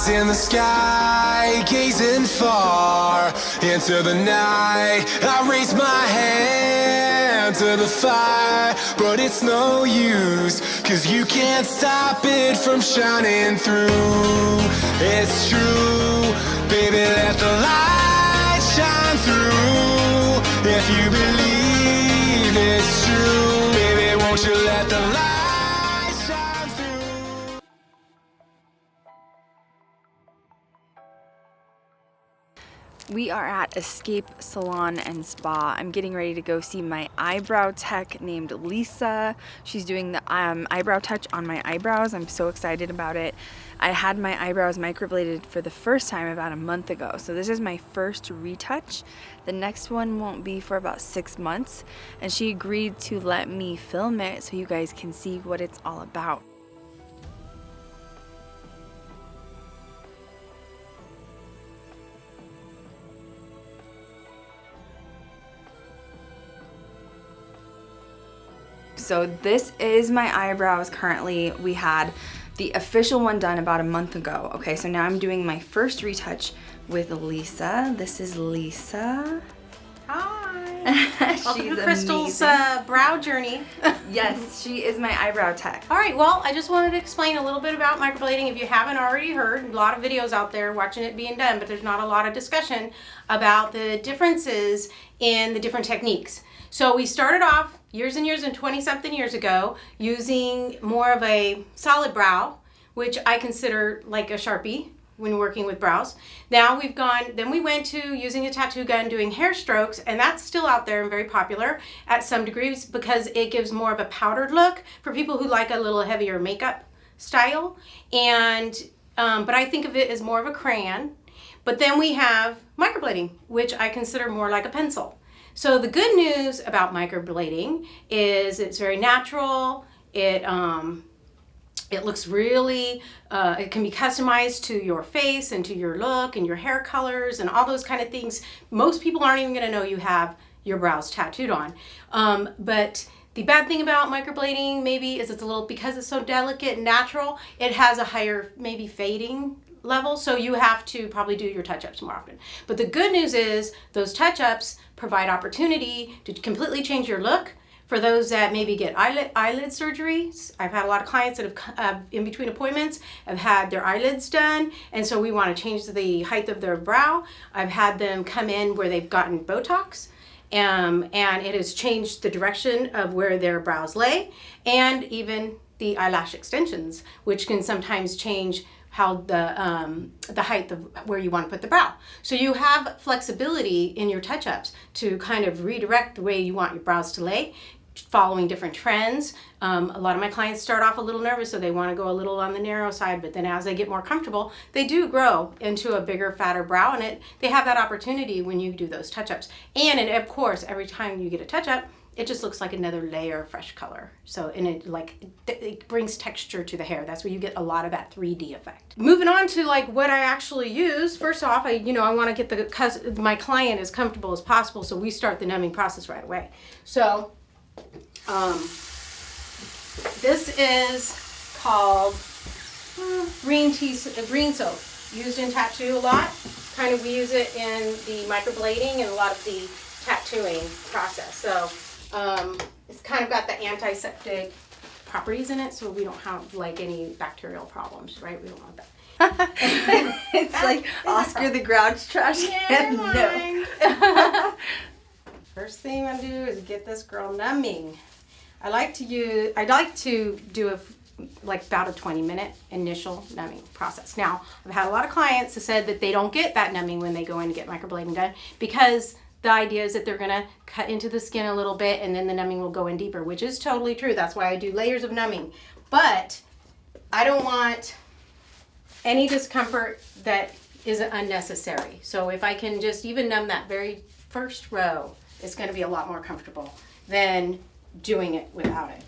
Eyes in the sky, gazing far into the night. I raise my hand to the fire, but it's no use, 'cause you can't stop it from shining through. It's true, baby, let the light shine through. If you believe it's true, baby, won't you let the light shine through. We are at Escape Salon and Spa. I'm getting ready to go see my eyebrow tech named Lisa. She's doing the eyebrow touch on my eyebrows. I'm so excited about it. I had my eyebrows microbladed for the first time about a month ago, so this is my first retouch. The next one won't be for about 6 months, and she agreed to let me film it so you guys can see what it's all about. So this is my eyebrows currently. We had the official one done about a month ago. Okay, so now I'm doing my first retouch with Lisa. This is Lisa. Hi. She's Welcome to Krystal's brow journey. Yes, she is my eyebrow tech. All right, well, I just wanted to explain a little bit about microblading. If you haven't already heard, a lot of videos out there watching it being done, but there's not a lot of discussion about the differences in the different techniques. So we started off years and years and 20-something years ago using more of a solid brow, which I consider like a Sharpie when working with brows. Now then we went to using a tattoo gun, doing hair strokes, and that's still out there and very popular at some degrees because it gives more of a powdered look for people who like a little heavier makeup style. And but I think of it as more of a crayon. But then we have microblading, which I consider more like a pencil. So the good news about microblading is it's very natural. It looks really, it can be customized to your face and to your look and your hair colors and all those kind of things. Most people aren't even going to know you have your brows tattooed on. But the bad thing about microblading maybe is it's a little, because it's so delicate and natural, it has a higher maybe fading level, so you have to probably do your touch-ups more often. But the good news is those touch-ups provide opportunity to completely change your look. For those that maybe get eyelid surgeries, I've had a lot of clients that have, in between appointments, have had their eyelids done, and so we want to change the height of their brow. I've had them come in where they've gotten Botox, and it has changed the direction of where their brows lay, and even the eyelash extensions, which can sometimes change how the height of where you want to put the brow. So you have flexibility in your touch-ups to kind of redirect the way you want your brows to lay, following different trends. A lot of my clients start off a little nervous, so they want to go a little on the narrow side, but then as they get more comfortable, they do grow into a bigger, fatter brow, and they have that opportunity when you do those touch-ups. And of course, every time you get a touch-up, it just looks like another layer of fresh color. So, and it brings texture to the hair. That's where you get a lot of that 3D effect. Moving on to like what I actually use. First off, I want to get my client as comfortable as possible, so we start the numbing process right away. So, this is called green soap, used in tattoo a lot. Kind of we use it in the microblading and a lot of the tattooing process. So. It's kind of got the antiseptic properties in it, so we don't have like any bacterial problems, right? We don't want that. It's like Oscar the Grouch trash can. No. First thing I do is get this girl numbing. I like to do about a 20-minute initial numbing process. Now, I've had a lot of clients who said that they don't get that numbing when they go in to get microblading done because the idea is that they're gonna cut into the skin a little bit and then the numbing will go in deeper, which is totally true. That's why I do layers of numbing. But I don't want any discomfort that is unnecessary. So if I can just even numb that very first row, it's gonna be a lot more comfortable than doing it without it.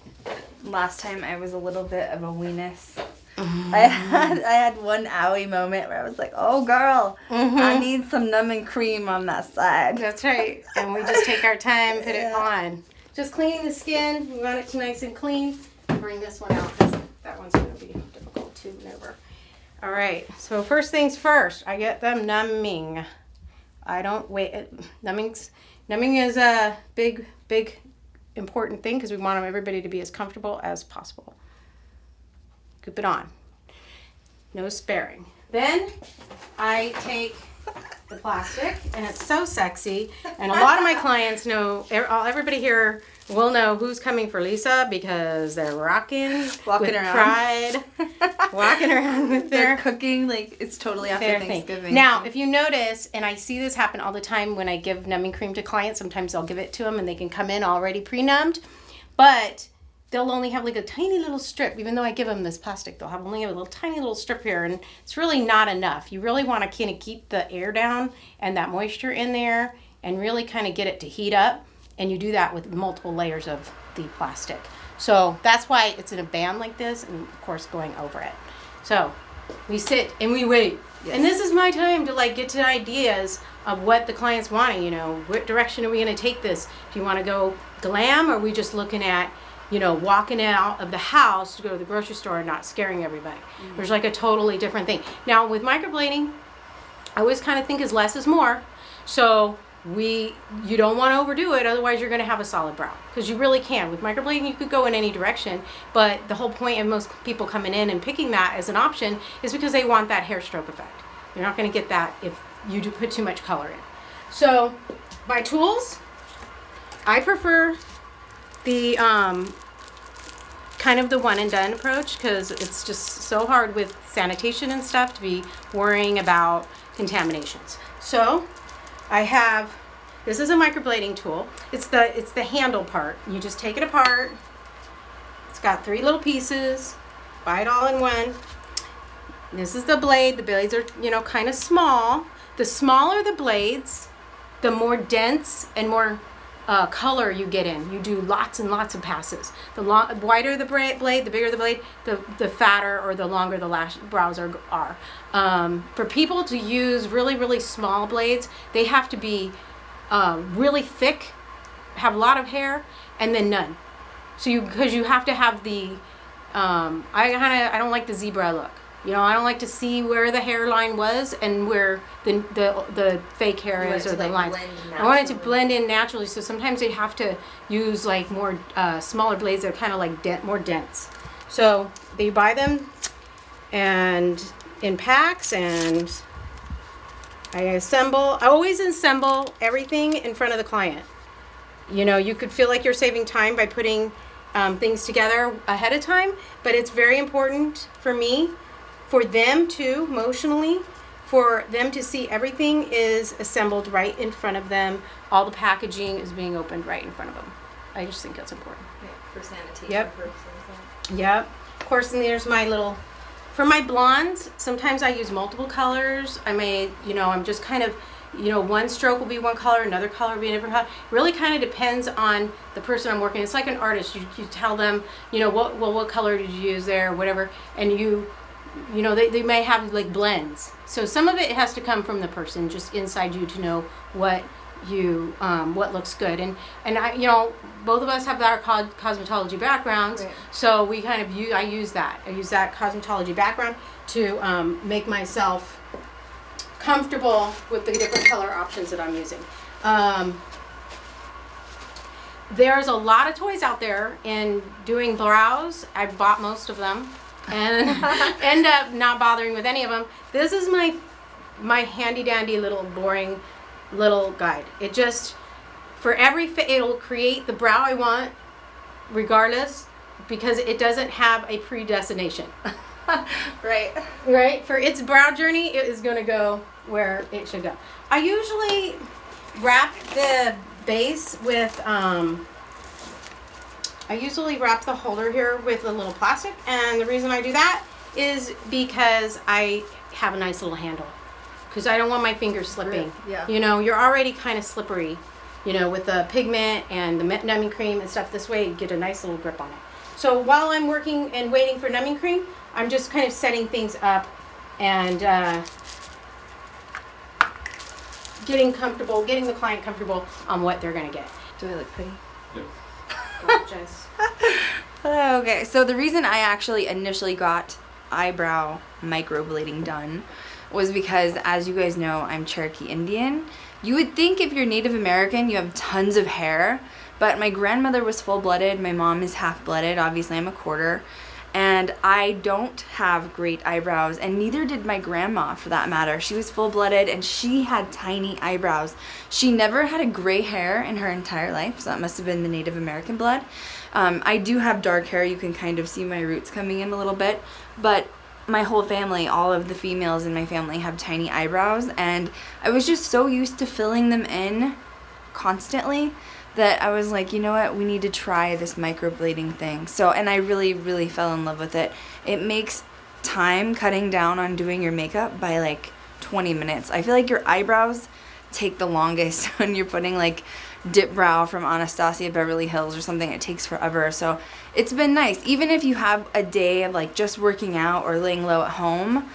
Last time I was a little bit of a weenus. I had one owie moment where I was like, oh girl, I need some numbing cream on that side. That's right. And we just take our time, put it on. Just cleaning the skin. We want it nice and clean. Bring this one out because that one's going to be difficult to maneuver. All right, so first things first, I get them numbing. I don't wait. Numbing is a big important thing because we want everybody to be as comfortable as possible. Goop it on. No sparing. Then I take the plastic, and it's so sexy, and a lot of my clients know, everybody here will know who's coming for Lisa because they're walking with pride, walking around with they're cooking like it's totally after Thanksgiving. Now, if you notice, and I see this happen all the time when I give numbing cream to clients, sometimes I'll give it to them and they can come in already pre-numbed, but they'll only have like a tiny little strip. Even though I give them this plastic, they'll have only a little tiny little strip here, and it's really not enough. You really want to kind of keep the air down and that moisture in there and really kind of get it to heat up, and you do that with multiple layers of the plastic. So that's why it's in a band like this, and of course going over it. So we sit and we wait. Yes. And this is my time to like get to ideas of what the client's wanting, you know, what direction are we going to take this? Do you want to go glam, or are we just looking at, you know, walking out of the house to go to the grocery store and not scaring everybody? Mm-hmm. There's like a totally different thing. Now with microblading, I always kind of think is less is more. So you don't want to overdo it, otherwise you're going to have a solid brow. Because you really can. With microblading, you could go in any direction, but the whole point of most people coming in and picking that as an option is because they want that hair stroke effect. You're not going to get that if you do put too much color in. So my tools, I prefer the kind of the one and done approach, because it's just so hard with sanitation and stuff to be worrying about contaminations. So I have, this is a microblading tool. It's the handle part. You just take it apart. It's got 3 little pieces. Buy it all in one. This is the blade. The blades are, you know, kind of small. The smaller the blades, the more dense and more color you get in. You do lots and lots of passes. The wider the blade, the bigger the blade, the fatter or the longer the lash brows are. For people to use really, really small blades, they have to be really thick, have a lot of hair, and then none. So because you have to have the, I don't like the zebra look. You know, I don't like to see where the hairline was and where the fake hair is, or the lines. I want it to blend in naturally, so sometimes they have to use like more smaller blades that are kind of like more dense. So they buy them and in packs, and I always assemble everything in front of the client. You know, you could feel like you're saving time by putting things together ahead of time, but it's very important for me, for them too, emotionally, for them to see everything is assembled right in front of them. All the packaging is being opened right in front of them. I just think that's important. Yeah, for sanitation purposes. Yep. Of course, and there's my little, for my blondes, sometimes I use multiple colors. I may, you know, I'm just kind of, you know, one stroke will be one color, another color will be a different color. It really kind of depends on the person I'm working. It's like an artist. You tell them, you know, what color did you use there, or whatever, and you know, they may have like blends. So some of it has to come from the person just inside you to know what looks good. And I, you know, both of us have our cosmetology backgrounds, right. So we kind of I use that cosmetology background to make myself comfortable with the different color options that I'm using. There's a lot of toys out there in doing brows. I've bought most of them and end up not bothering with any of them. This is my handy dandy little boring little guide. It just, for every fit, it'll create the brow I want regardless, because it doesn't have a predestination. Right. For its brow journey, it is going to go where it should go. I usually wrap the base with I usually wrap the holder here with a little plastic, and the reason I do that is because I have a nice little handle, because I don't want my fingers slipping. Yeah. You know, you're already kind of slippery, you know, with the pigment and the numbing cream and stuff. This way you get a nice little grip on it. So while I'm working and waiting for numbing cream, I'm just kind of setting things up and getting the client comfortable on what they're going to get. Do I look pretty? Yes. Gorgeous. Okay, so the reason I actually initially got eyebrow microblading done was because, as you guys know, I'm Cherokee Indian. You would think if you're Native American, you have tons of hair, but my grandmother was full-blooded. My mom is half-blooded. Obviously, I'm a quarter. And I don't have great eyebrows, and neither did my grandma, for that matter. She was full-blooded, and she had tiny eyebrows. She never had a gray hair in her entire life, so that must have been the Native American blood. I do have dark hair. You can kind of see my roots coming in a little bit, but my whole family, all of the females in my family have tiny eyebrows, and I was just so used to filling them in constantly that I was like, you know what, we need to try this microblading thing. So, and I really, really fell in love with it. It makes time cutting down on doing your makeup by like 20 minutes. I feel like your eyebrows take the longest when you're putting like Dip Brow from Anastasia Beverly Hills or something. It takes forever. So it's been nice. Even if you have a day of like just working out or laying low at home,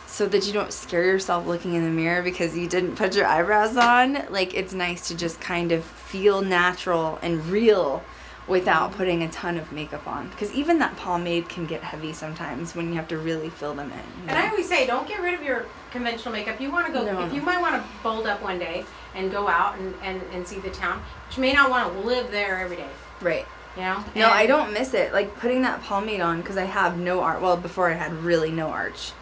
so that you don't scare yourself looking in the mirror because you didn't put your eyebrows on. Like, it's nice to just kind of feel natural and real without putting a ton of makeup on. Because even that pomade can get heavy sometimes when you have to really fill them in. You know? And I always say, don't get rid of your conventional makeup. You want to go, if you might want to bold up one day and go out and see the town, but you may not want to live there every day. Right. You know? No, I don't miss it. Like, putting that pomade on, because I have no arch. Well, before I had really no arch.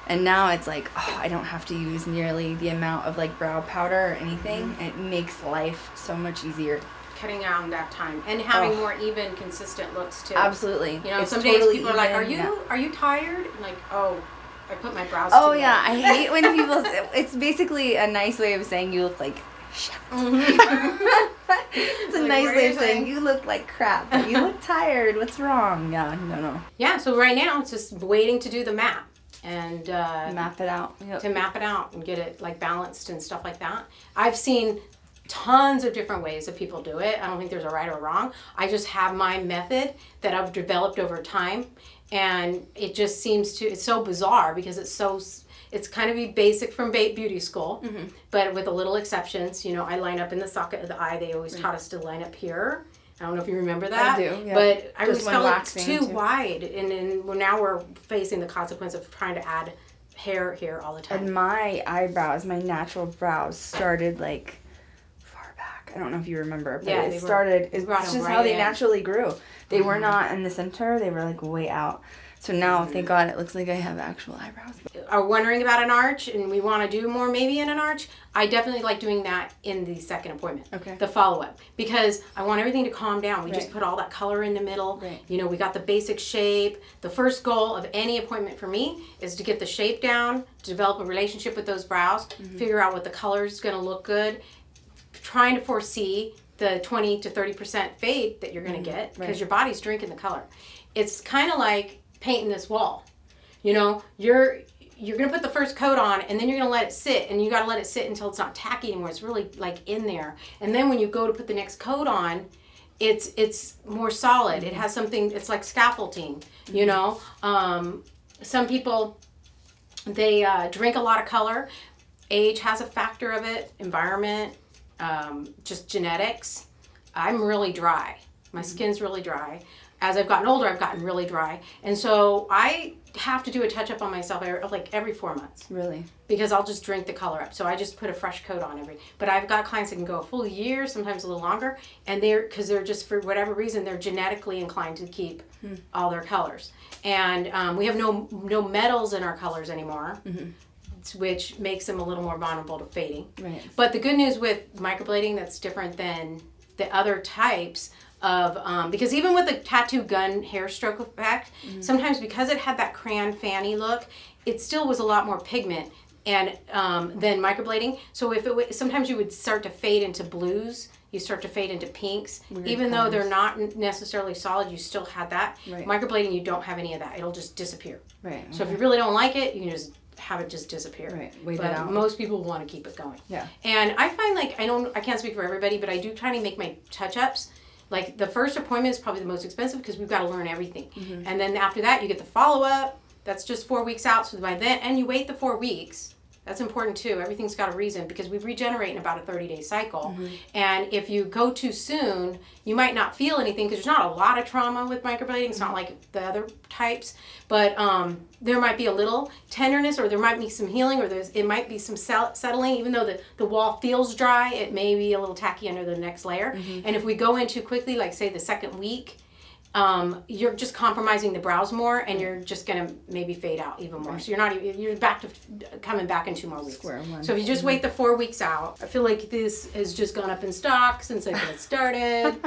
And now it's like, oh, I don't have to use nearly the amount of like brow powder or anything. It makes life so much easier. Cutting down that time and having more even, consistent looks too. Absolutely. You know, it's some totally days people are like, even, are you tired? I'm like, oh, I put my brows Oh too yeah, low. I hate when people, it's basically a nice way of saying you look like shit. It's a Like, nice what are way you of saying saying? you look like crap, but you look tired. What's wrong? Yeah, no. Yeah, so right now it's just waiting to do the map. And Map it out. Yep. to map it out and get it like balanced and stuff like that. I've seen tons of different ways that people do it. I don't think there's a right or wrong. I just have my method that I've developed over time, and it just seems to, it's so bizarre because it's kind of basic from beauty school, but with a little exceptions. You know, I line up in the socket of the eye. They always taught us to line up here. I don't know if you remember that. I do, yeah. But I Just always when felt like it's waxing, too too. wide, and then now we're facing the consequence of trying to add hair here all the time. And my eyebrows, my natural brows started like far back. I don't know if you remember, but Yeah, it started, it's brought just them how right they in. naturally grew. They were not in the center, they were like way out. So now, thank God, it looks like I have actual eyebrows. Are wondering about an arch and we want to do more maybe in an arch, I definitely like doing that in the second appointment. Okay. The follow-up. Because I want everything to calm down. We just Right. put all that color in the middle. Right. You know, we got the basic shape. The first goal of any appointment for me is to get the shape down, to develop a relationship with those brows, figure out what the color is going to look good, trying to foresee the 20 to 30% fade that you're going to get because your body's drinking the color. It's kind of like painting this wall. You know, you're going to put the first coat on and then you're going to let it sit, and you got to let it sit until it's not tacky anymore. It's really like in there. And then when you go to put the next coat on, it's more solid. It has something, it's like scaffolding, you know. Some people, they drink a lot of color. Age has a factor of it, environment, just genetics. I'm really dry. My skin's really dry. As I've gotten older, I've gotten really dry. And so I have to do a touch-up on myself every 4 months. Really? Because I'll just drink the color up. So I just put a fresh coat on but I've got clients that can go a full year, sometimes a little longer, and because they're just, for whatever reason, they're genetically inclined to keep all their colors. And we have no metals in our colors anymore, which makes them a little more vulnerable to fading. Right. But the good news with microblading that's different than the other types of, because even with the tattoo gun hair stroke effect, sometimes because it had that crayon fanny look, it still was a lot more pigment and than microblading. So sometimes you would start to fade into blues, you start to fade into pinks. Weird Even though colors. they're not necessarily solid, you still had that. Right. Microblading, you don't have any of that. It'll just disappear. Right. So if you really don't like it, you can just have it just disappear. Right. Wait it But out. most people want to keep it going. Yeah. And I find like, I can't speak for everybody, but I do try to make my touch-ups. Like the first appointment is probably the most expensive because we've got to learn everything. And then after that, you get the follow-up. That's just 4 weeks out. So by then, and you wait the 4 weeks, That's important too. Everything's got a reason because we regenerate in about a 30-day cycle. And if you go too soon, you might not feel anything because there's not a lot of trauma with microblading. It's not like the other types, but there might be a little tenderness, or there might be some healing, or it might be some settling. Even though the wall feels dry, it may be a little tacky under the next layer. And if we go in too quickly, like say the second week, you're just compromising the brows more, and you're just gonna maybe fade out even more. So you're back to coming back in 2 more weeks. Square one. So if you just wait the 4 weeks out, I feel like this has just gone up in stock since I got started.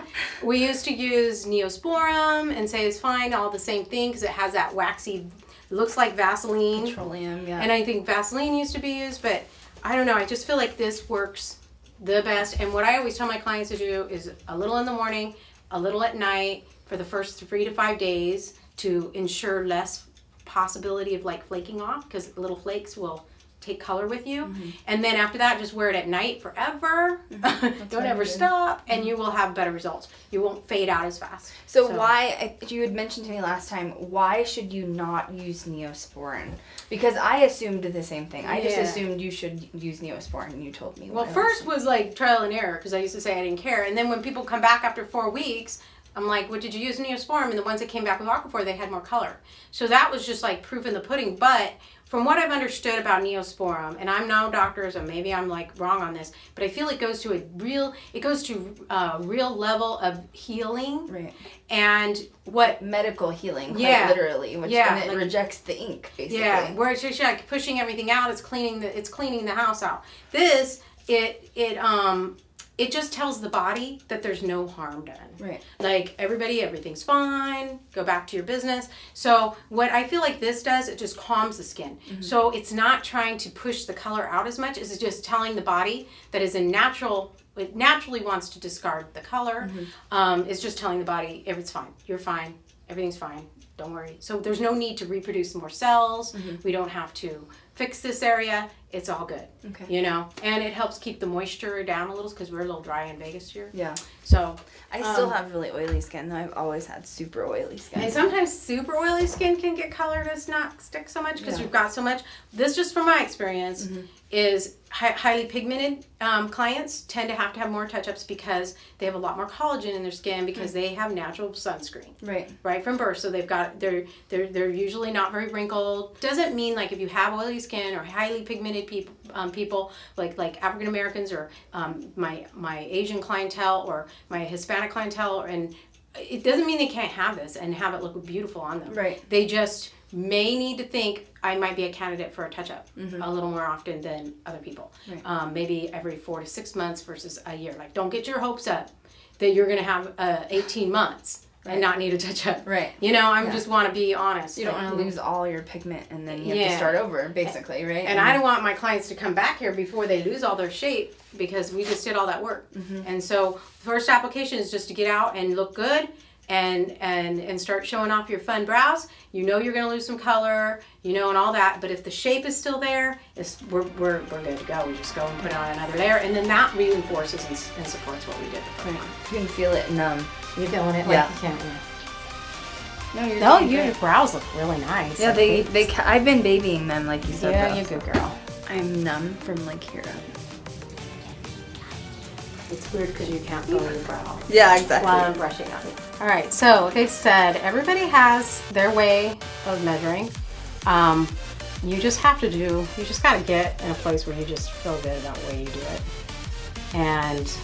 We used to use Neosporin and say it's fine, all the same thing, because it has that waxy, looks like Vaseline. Petroleum, yeah. And I think Vaseline used to be used, but I don't know. I just feel like this works the best. And what I always tell my clients to do is a little in the morning, a little at night, for the first 3 to 5 days to ensure less possibility of like flaking off, because little flakes will take color with you. And then after that, just wear it at night forever. Don't ever stop, and you will have better results. You won't fade out as fast. So why, you had mentioned to me last time, why should you not use Neosporin? Because I assumed the same thing. I just assumed you should use Neosporin, and you told me. Well, first was like trial and error, because I used to say I didn't care. And then when people come back after 4 weeks, I'm like, what did you use Neosporin? And the ones that came back with Aquaphor, they had more color. So that was just like proof in the pudding. But from what I've understood about Neosporin, and I'm no doctor, so maybe I'm like wrong on this, but I feel it goes to a real level of healing. Right. And what medical healing, quite literally, which then it rejects the ink, basically. Yeah, where it's just like pushing everything out, it's cleaning the house out. This, it just tells the body that there's no harm done. Right. Like everything's fine, go back to your business. So what I feel like this does, it just calms the skin. So it's not trying to push the color out as much as it's just telling the body that it naturally wants to discard the color. It's just telling the body, it's fine, you're fine, everything's fine, don't worry. So there's no need to reproduce more cells. We don't have to fix this area. It's all good. Okay. You know, and it helps keep the moisture down a little because we're a little dry in Vegas here. Yeah. So I still have really oily skin, though. I've always had super oily skin. And sometimes super oily skin can get color does not stick so much because you've got so much. This, just from my experience, is highly pigmented clients tend to have more touch-ups because they have a lot more collagen in their skin because they have natural sunscreen. Right from birth. So they're usually not very wrinkled. Doesn't mean like if you have oily skin or highly pigmented people like African Americans or my Asian clientele or my Hispanic clientele, and it doesn't mean they can't have this and have it look beautiful on them. Right. They just may need to think I might be a candidate for a touch-up a little more often than other people. Right. Maybe every 4 to 6 months versus a year. Like, don't get your hopes up that you're going to have 18 months and not need a touch-up. Right. You know, I just want to be honest. You don't want to lose all your pigment and then you have to start over, basically, right? And I don't want my clients to come back here before they lose all their shape because we just did all that work. And so first application is just to get out and look good and start showing off your fun brows. You know you're going to lose some color, you know, and all that. But if the shape is still there, we're good to go. We just go and put on another layer, and then that reinforces and supports what we did before. You can feel it numb. You feeling it? Like you can't. No, your brows look really nice. Yeah, I've been babying them, like you said. Yeah, you're a good girl. I'm numb from like here up. It's weird because you can't feel your brow. Yeah, exactly. While I'm brushing on it. All right, so like I said, everybody has their way of measuring. You just got to get in a place where you just feel good about the way you do it. And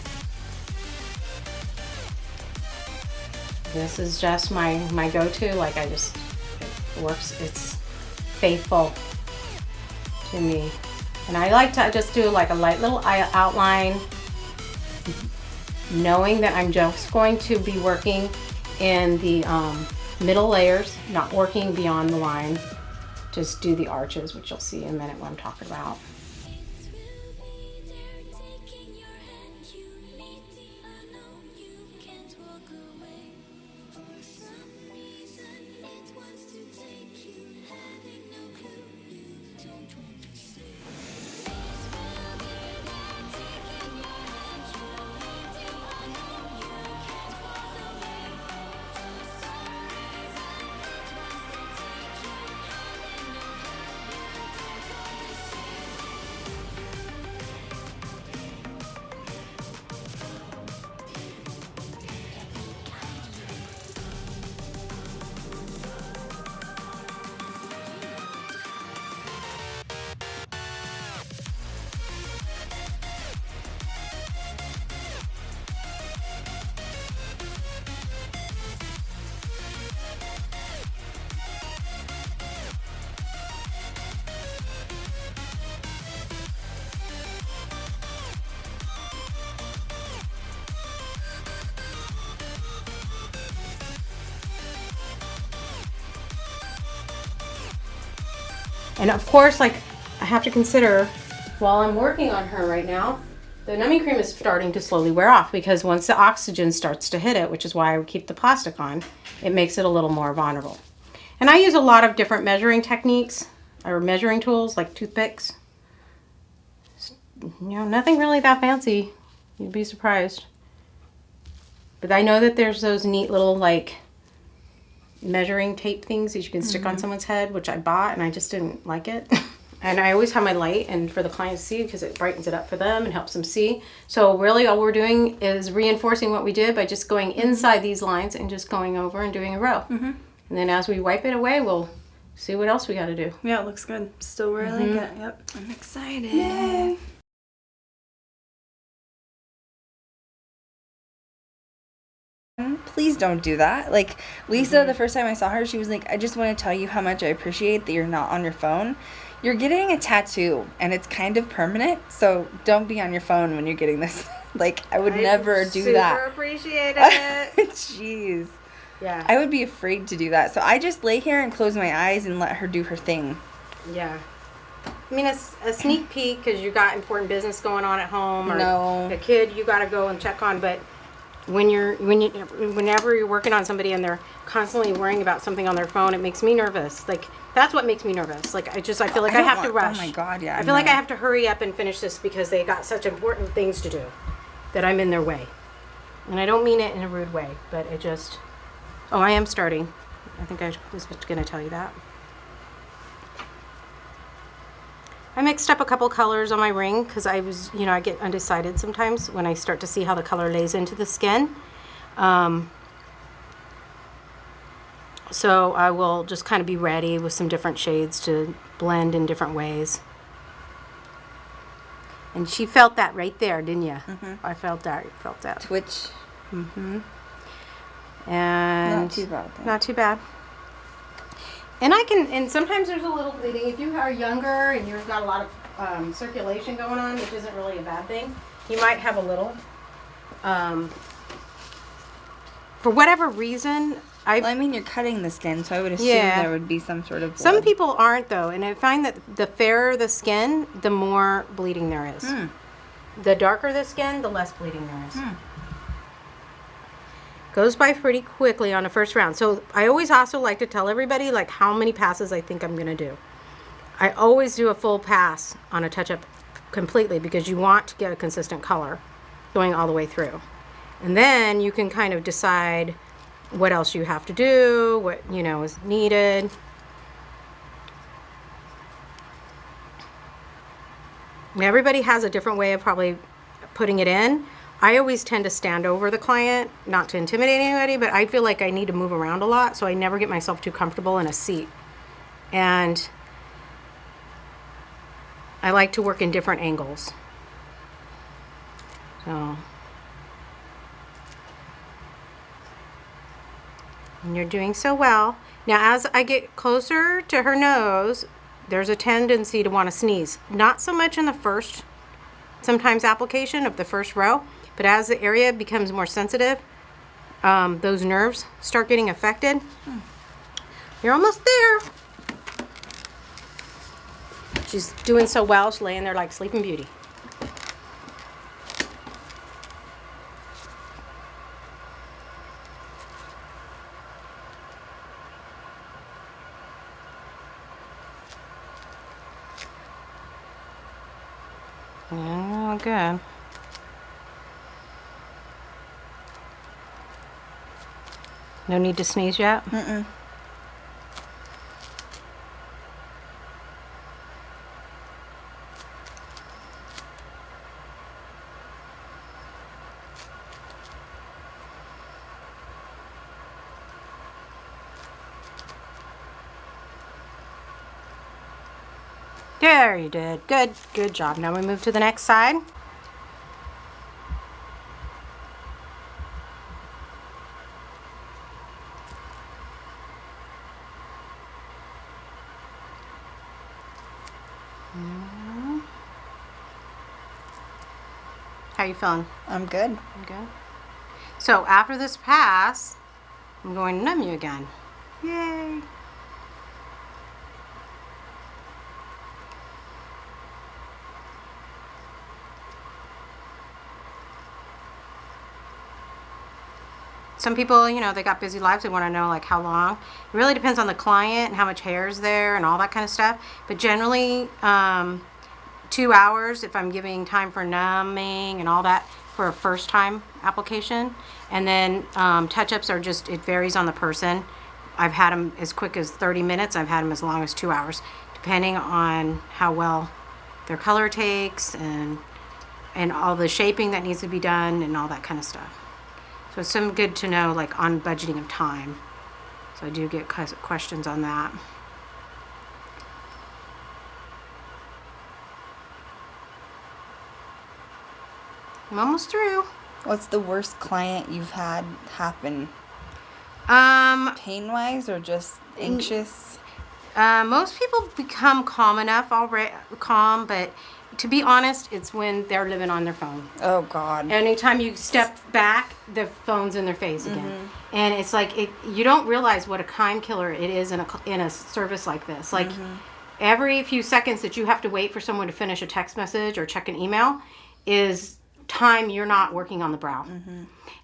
this is just my go-to. Like it works. It's faithful to me. And I like to just do like a light little outline, knowing that I'm just going to be working in the middle layers, not working beyond the line. Just do the arches, which you'll see in a minute what I'm talking about. And of course, like, I have to consider while I'm working on her right now, the numbing cream is starting to slowly wear off because once the oxygen starts to hit it, which is why I keep the plastic on, it makes it a little more vulnerable. And I use a lot of different measuring techniques or measuring tools like toothpicks. You know, nothing really that fancy. You'd be surprised. But I know that there's those neat little like measuring tape things that you can stick on someone's head, which I bought and I just didn't like it. And I always have my light and for the client to see because it brightens it up for them and helps them see. So really all we're doing is reinforcing what we did by just going inside these lines and just going over and doing a row. And then as we wipe it away, we'll see what else we got to do. Yeah, it looks good. Still where I like it. Yep. I'm excited. Yay. Please don't do that. Like Lisa, the first time I saw her, she was like, I just want to tell you how much I appreciate that you're not on your phone. You're getting a tattoo and it's kind of permanent, so don't be on your phone when you're getting this. Like, I would never do that. Super appreciate it. Jeez. Yeah. I would be afraid to do that. So I just lay here and close my eyes and let her do her thing. Yeah. I mean, it's a sneak peek because you got important business going on at home or a kid you got to go and check on, but whenever you're working on somebody and they're constantly worrying about something on their phone, it makes me nervous. Like, that's what makes me nervous. Like, I feel like I have to rush. Oh my God, yeah. I feel like I have to hurry up and finish this because they got such important things to do that I'm in their way. And I don't mean it in a rude way, but it just, oh, I am starting. I think I was going to tell you that. I mixed up a couple colors on my ring because I was, you know, I get undecided sometimes when I start to see how the color lays into the skin. So I will just kind of be ready with some different shades to blend in different ways. And she felt that right there, didn't you? I felt that. You felt that. Twitch. And Not too bad. Not too bad. And sometimes there's a little bleeding. If you are younger and you've got a lot of circulation going on, which isn't really a bad thing, you might have a little. For whatever reason, I mean, you're cutting the skin, so I would assume there would be some sort of blood. Some people aren't, though, and I find that the fairer the skin, the more bleeding there is. The darker the skin, the less bleeding there is. Goes by pretty quickly on the first round. So I always also like to tell everybody like how many passes I think I'm going to do. I always do a full pass on a touch-up completely because you want to get a consistent color going all the way through. And then you can kind of decide what else you have to do, what, you know, is needed. And everybody has a different way of probably putting it in. I always tend to stand over the client, not to intimidate anybody, but I feel like I need to move around a lot, so I never get myself too comfortable in a seat. And I like to work in different angles. So, and you're doing so well. Now, as I get closer to her nose, there's a tendency to want to sneeze. Not so much in the first, sometimes application of the first row, but as the area becomes more sensitive, those nerves start getting affected. You're almost there. She's doing so well. She's laying there like Sleeping Beauty. Oh, good. No need to sneeze yet? There, you did. Good. Good job. Now we move to the next side. How you feeling? I'm good. I'm good. So after this pass, I'm going to numb you again. Yay. some people, you know, they got busy lives. They want to know like how long. It really depends on the client and how much hair is there and all that kind of stuff. But generally, 2 hours if I'm giving time for numbing and all that for a first time application. And then touch-ups are just, it varies on the person. I've had them as quick as 30 minutes. I've had them as long as 2 hours, depending on how well their color takes and all the shaping that needs to be done and all that kind of stuff. So it's some good to know like on budgeting of time. So I do get questions on that. I'm almost through. What's the worst client you've had happen? Pain-wise or just anxious? Most people become calm enough already, but to be honest, it's when they're living on their phone. Oh, God. Anytime you step back, the phone's in their face again. And it's like, you don't realize what a time killer it is in a service like this. Like, every few seconds that you have to wait for someone to finish a text message or check an email is time you're not working on the brow.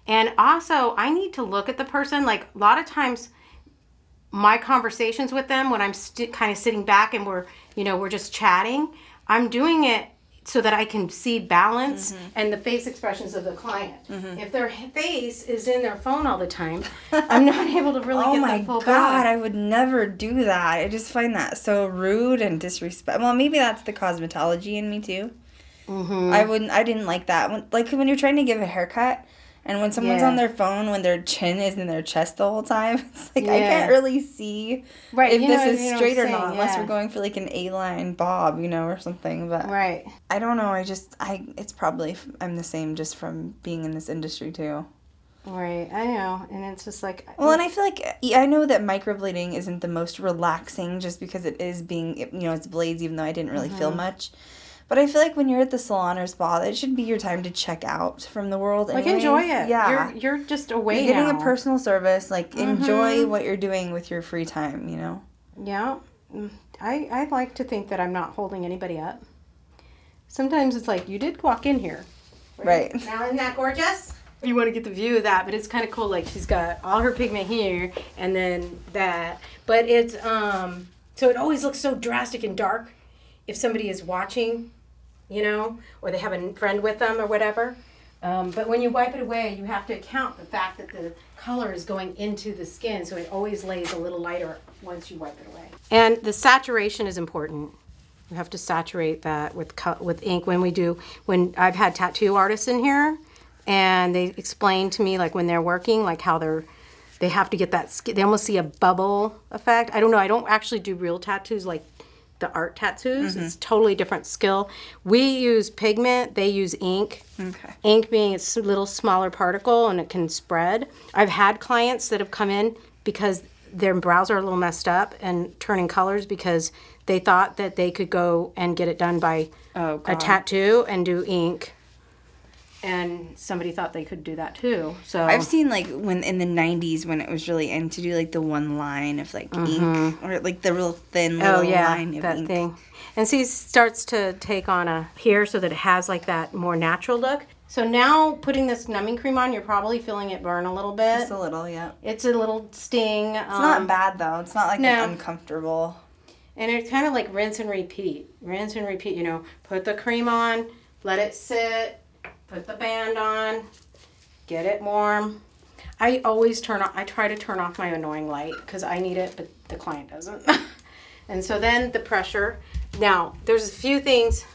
And also, I need to look at the person. Like, a lot of times, my conversations with them, when I'm kind of sitting back and we're just chatting, I'm doing it so that I can see balance and the face expressions of the client. If their face is in their phone all the time, I'm not able to really get the full Oh my God, balance. I would never do that. I just find that so rude and disrespectful. Well, maybe that's the cosmetology in me too. I didn't like that. When you're trying to give a haircut and when someone's on their phone, when their chin is in their chest the whole time, it's like I can't really see if this is straight or not, unless we're going for like an A-line bob, or something. But I don't know. It's probably I'm the same just from being in this industry too. Right, I know, and it's just like... Well, and I feel like, I know that microblading isn't the most relaxing just because it is it's blades, even though I didn't really feel much. But I feel like when you're at the salon or spa, that should be your time to check out from the world. Like, anyways. enjoy it. Yeah. You're just away You're getting now. a personal service. Like, enjoy what you're doing with your free time, Yeah. I like to think that I'm not holding anybody up. Sometimes it's like, you did walk in here. Right. Now, isn't that gorgeous? You want to get the view of that, but it's kind of cool. Like, she's got all her pigment here, and then that. But it's, so it always looks so drastic and dark if somebody is watching, or they have a friend with them or whatever. But when you wipe it away, you have to account the fact that the color is going into the skin, so it always lays a little lighter once you wipe it away. And the saturation is important. You have to saturate that with ink. When I've had tattoo artists in here, and they explain to me, like, when they're working, like, how they have to get that skin, they almost see a bubble effect. I don't know, I don't actually do real tattoos like the art tattoos. It's totally different skill. We use pigment, they use ink. Okay. Ink being a little smaller particle and it can spread. I've had clients that have come in because their brows are a little messed up and turning colors because they thought that they could go and get it done by a tattoo and do ink. And somebody thought they could do that too. So I've seen, like, when in the 90s when it was really in to do, like, the one line of, like, ink. Or, like, the real thin little line of that ink. thing. And see, it starts to take on here so that it has, like, that more natural look. So now putting this numbing cream on, you're probably feeling it burn a little bit. Just a little, yeah. It's a little sting. It's not bad, though. It's not, like, uncomfortable. And it's kind of like rinse and repeat. Rinse and repeat, Put the cream on, let it sit. Put the band on, get it warm. I try to turn off my annoying light because I need it, but the client doesn't. And so then the pressure. Now, there's a few things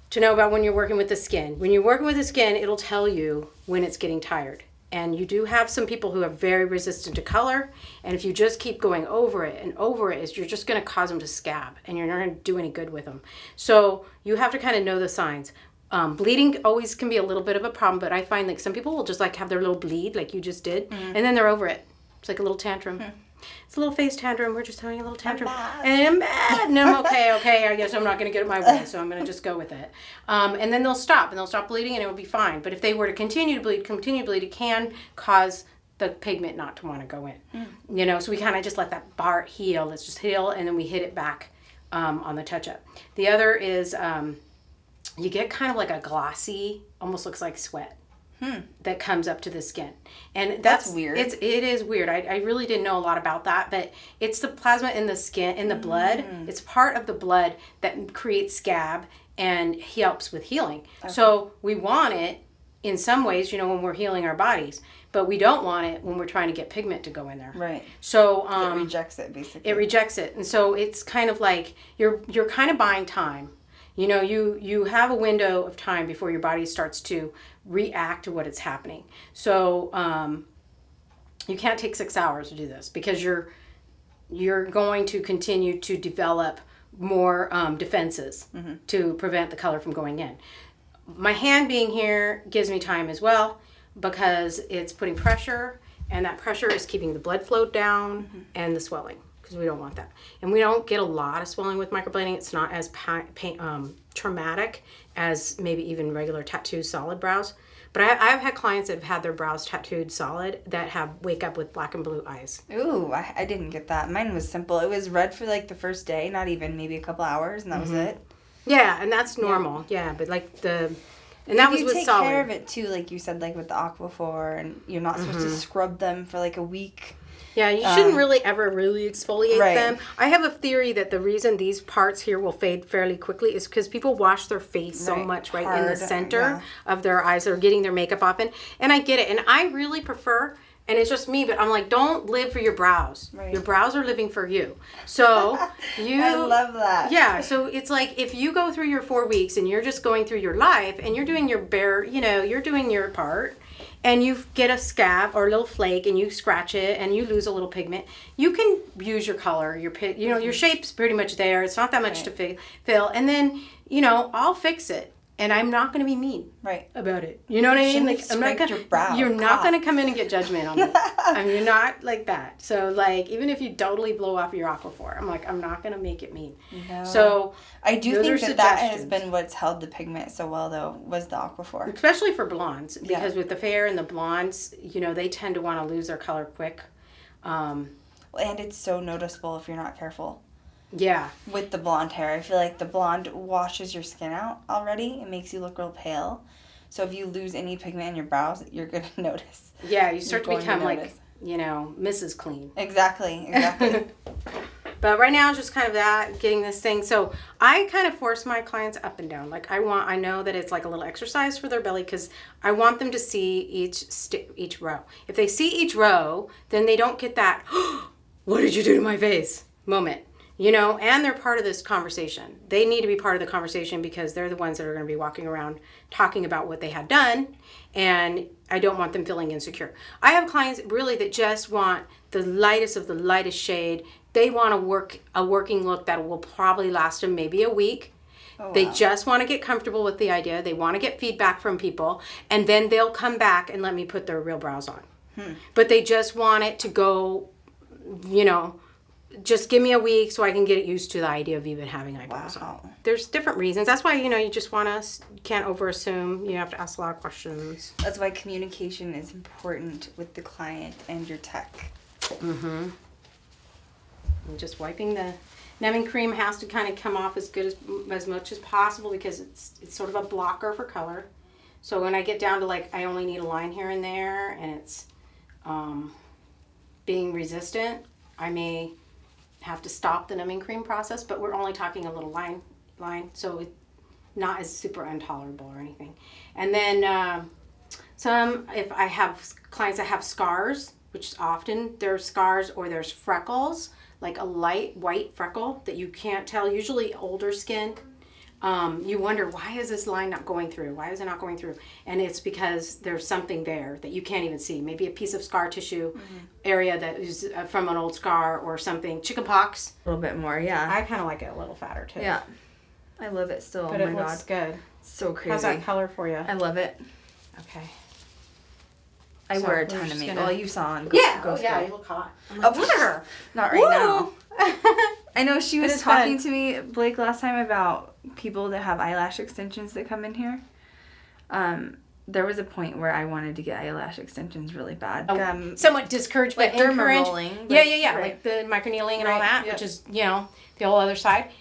to know about when you're working with the skin. When you're working with the skin, it'll tell you when it's getting tired. And you do have some people who are very resistant to color. And if you just keep going over it and over it, you're just going to cause them to scab. And you're not going to do any good with them. So you have to kind of know the signs. Bleeding always can be a little bit of a problem, but I find like some people will just like have their little bleed like you just did, and then they're over it. It's like a little tantrum. It's a little face tantrum. We're just having a little tantrum. And I'm bad. And I'm okay. I guess I'm not going to get it my way, so I'm going to just go with it. And then they'll stop bleeding, and it will be fine. But if they were to continue to bleed, it can cause the pigment not to want to go in. So we kind of just let that part heal. Let's just heal, and then we hit it back on the touch-up. The other is... you get kind of like a glossy, almost looks like sweat. that comes up to the skin. And that's weird. It is weird. I really didn't know a lot about that, but it's the plasma in the skin, in the blood. It's part of the blood that creates scab and helps with healing. Okay. So we want it in some ways, you know, when we're healing our bodies, but we don't want it when we're trying to get pigment to go in there. Right. So it rejects it, basically. It rejects it. And so it's kind of like you're kind of buying time. You know, you have a window of time before your body starts to react to what is happening. So you can't take 6 hours to do this because you're going to continue to develop more defenses to prevent the color from going in. My hand being here gives me time as well because it's putting pressure, and that pressure is keeping the blood flow down and the swelling, because we don't want that. And we don't get a lot of swelling with microblading. It's not as traumatic as maybe even regular tattoo solid brows. But I've had clients that have had their brows tattooed solid that wake up with black and blue eyes. Ooh, I didn't get that. Mine was simple. It was red for like the first day, not even maybe a couple hours, and that was it. Yeah, and that's normal. Yeah, but like and that was with solid. You take care of it too, like you said, like with the Aquaphor, and you're not supposed to scrub them for like a week. Yeah, you shouldn't really ever exfoliate them. I have a theory that the reason these parts here will fade fairly quickly is because people wash their face so much in the center of their eyes. They're getting their makeup off. And I get it. And I really prefer, and it's just me, but I'm like, don't live for your brows. Right. Your brows are living for you. So I love that. Yeah, so it's like if you go through your 4 weeks and you're just going through your life and you're doing your you're doing your part, and you get a scab or a little flake and you scratch it and you lose a little pigment, you can use your color, your shape's pretty much there. It's not that much to fill. And then, I'll fix it. And I'm not going to be mean about it. You know what I mean? Like, I'm not gonna, you're not going to come in and get judgment on me. I mean, you're not like that. So, like, even if you totally blow off your Aquaphor, I'm like, I'm not going to make it mean. No. So, I do think that has been what's held the pigment so well, though, was the Aquaphor. Especially for blondes. Because with the fair and the blondes, they tend to want to lose their color quick. And it's so noticeable if you're not careful. Yeah. With the blonde hair. I feel like the blonde washes your skin out already. It makes you look real pale. So if you lose any pigment in your brows, you're going to notice. Yeah, you start to become like, Mrs. Clean. Exactly. But right now it's just kind of that, getting this thing. So I kind of force my clients up and down. Like I know that it's like a little exercise for their belly because I want them to see each row. If they see each row, then they don't get that, what did you do to my face moment. And they're part of this conversation. They need to be part of the conversation because they're the ones that are going to be walking around talking about what they had done, and I don't want them feeling insecure. I have clients really that just want the lightest of the lightest shade. They want a working look that will probably last them maybe a week. Oh, wow. They just want to get comfortable with the idea. They want to get feedback from people, and then they'll come back and let me put their real brows on. But they just want it to go, just give me a week so I can get used to the idea of even having eyebrows on. There's different reasons. That's why, you just want to, you can't over-assume. You have to ask a lot of questions. That's why communication is important with the client and your tech. And just wiping the numbing cream has to kind of come off as good as much as possible because it's sort of a blocker for color. So when I get down to like, I only need a line here and there and it's being resistant, I may have to stop the numbing cream process, but we're only talking a little line, so it's not as super intolerable or anything. And then if I have clients that have scars, which often there's scars or there's freckles, like a light white freckle that you can't tell, usually older skin, you wonder, why is this line not going through? Why is it not going through? And it's because there's something there that you can't even see. Maybe a piece of scar tissue area that is from an old scar or something. Chicken pox. A little bit more, yeah. I kind of like it a little fatter too. Yeah. I love it still. But oh my it looks good. So crazy. How's that color for you? I love it. Okay. I wear a ton of makeup. Well, you saw on Go yeah, you look hot. Look at her. Not right now. I know she was talking to me, Blake, last time about people that have eyelash extensions that come in here. There was a point where I wanted to get eyelash extensions really bad. Somewhat discouraged, but encouraged. Yeah. Like the microneedling and all that, which is, the whole other side.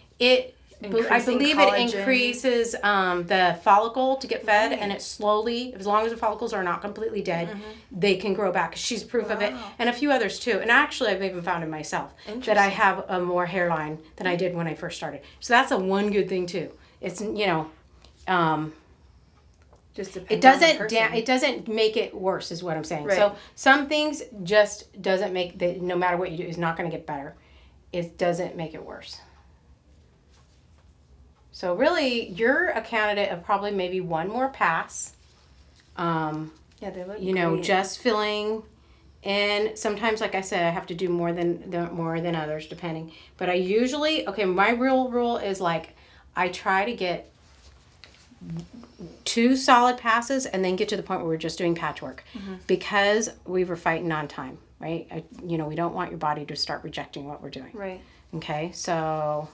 I Increasing believe collagen. it increases the follicle to get fed, and it slowly, as long as the follicles are not completely dead, they can grow back. She's proof of it, and a few others too. And actually, I've even found in myself that I have a more hairline than I did when I first started. So that's a one good thing too. It's Just depends it on the doesn't person. it doesn't make it worse, is what I'm saying. Right. So some things just doesn't make no matter what you do, is not going to get better. It doesn't make it worse. So really, you're a candidate of probably maybe one more pass. Yeah, they look great. Just filling. And sometimes, like I said, I have to do more than others, depending. But I usually, my real rule is like, I try to get 2 solid passes and then get to the point where we're just doing patchwork, because we were fighting on time, right? We don't want your body to start rejecting what we're doing. Right. Okay, so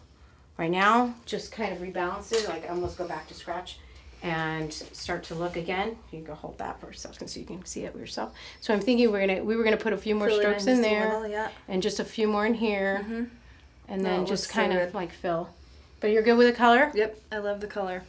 right now, just kind of rebalance it, like almost go back to scratch and start to look again. You can go hold that for a second so you can see it yourself. So I'm thinking we were gonna put a few more Fill it strokes in in just a there, little, yeah. and just a few more in here, and then it just looks so kind of good. like fill. But you're good with the color? Yep, I love the color.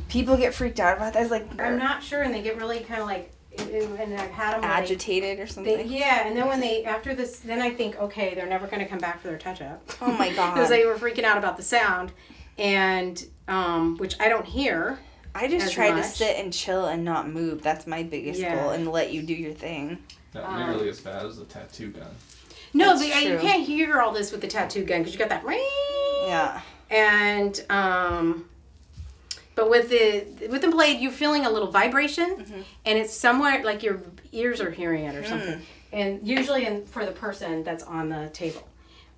People get freaked out about that. It's like I'm not sure, and they get really kind of like, and I've had them agitated or something. yeah, and then when after this, then I think, okay, they're never going to come back for their touch-up. Oh my god. Because they were freaking out about the sound, and which I don't hear. I just as try to much. sit and chill and not move. That's my biggest Yeah. goal, and let you do your thing. Not nearly as bad as the tattoo gun. No, That's you true. can't hear all this with the tattoo gun because you got that ring. Yeah. And but with the blade, you're feeling a little vibration, and it's somewhere like your ears are hearing it or something. And usually, for the person that's on the table,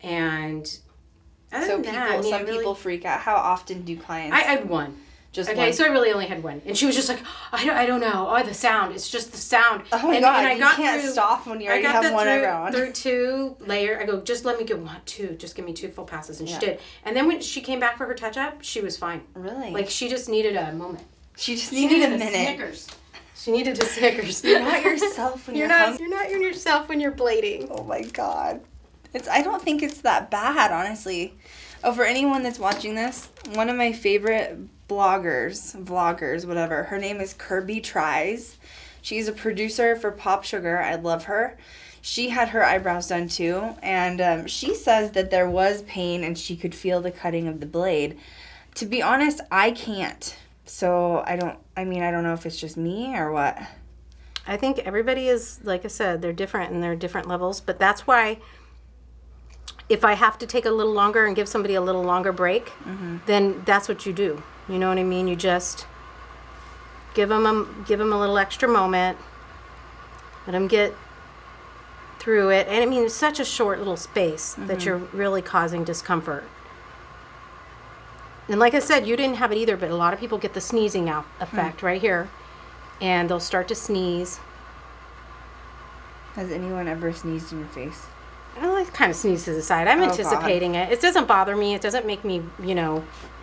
and other So than people, that, I mean, some people freak out. How often do clients? I had one. just Okay, one? so I really only had one, and she was just like, I don't know. Oh, the sound. It's just the sound. Oh my and, god, and I you got can't through, stop when you already I got have one that eyebrow on. through 2 layer. I go, just let me get 2. Just give me 2 full passes, and Yeah. she did. And then when she came back for her touch up, she was fine. Really? Like she just needed a moment. she just She needed a minute. Snickers. She needed a Snickers. You're not yourself when you're hungry. You're not yourself when you're blading. Oh my god. I don't think it's that bad, honestly. Oh, for anyone that's watching this, one of my favorite vloggers, whatever, her name is Kirby Tries. She's a producer for Pop Sugar. I love her. She had her eyebrows done too, and she says that there was pain and she could feel the cutting of the blade. To be honest, I can't. So I don't know if it's just me or what. I think everybody is, like I said, they're different and they're different levels, but that's why if I have to take a little longer and give somebody a little longer break, then that's what you do. You know what I mean? You just give them a little extra moment, let them get through it. And I mean, it's such a short little space that you're really causing discomfort. And like I said, you didn't have it either, but a lot of people get the sneezing out effect right here, and they'll start to sneeze. Has anyone ever sneezed in your face? Well, I kind of sneeze to the side. I'm anticipating it. It doesn't bother me. It doesn't make me,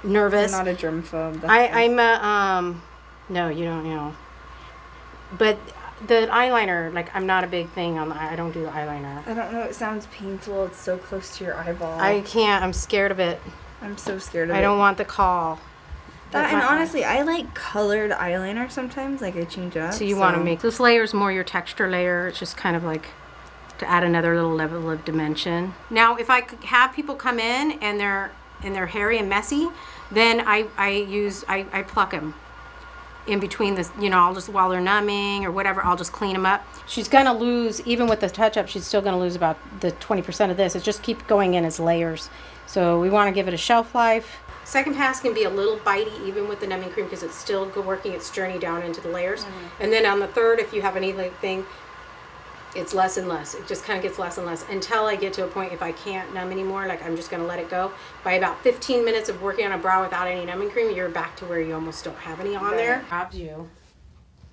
nervous. I'm not a germphobe. I'm a, no, you don't, But the eyeliner, like, I'm not a big thing on I don't do the eyeliner. I don't know. It sounds painful. It's so close to your eyeball. I can't. I'm scared of it. I'm so scared of it. I don't want the call. That, and honestly, I like colored eyeliner sometimes. Like, I change it up. So you want to make this layer is more your texture layer. It's just kind of like to add another little level of dimension. Now, if I could have people come in and they're hairy and messy, then I pluck them in between this. I'll just, while they're numbing or whatever, I'll just clean them up. She's gonna lose, even with the touch up, she's still gonna lose about the 20% of this. It just keeps going in as layers. So we want to give it a shelf life. Second pass can be a little bitey even with the numbing cream because it's still working its journey down into the layers. And then on the third, if you have anything, it's less and less. It just kind of gets less and less until I get to a point if I can't numb anymore, like I'm just going to let it go. By about 15 minutes of working on a brow without any numbing cream, you're back to where you almost don't have any on there. Grabs you.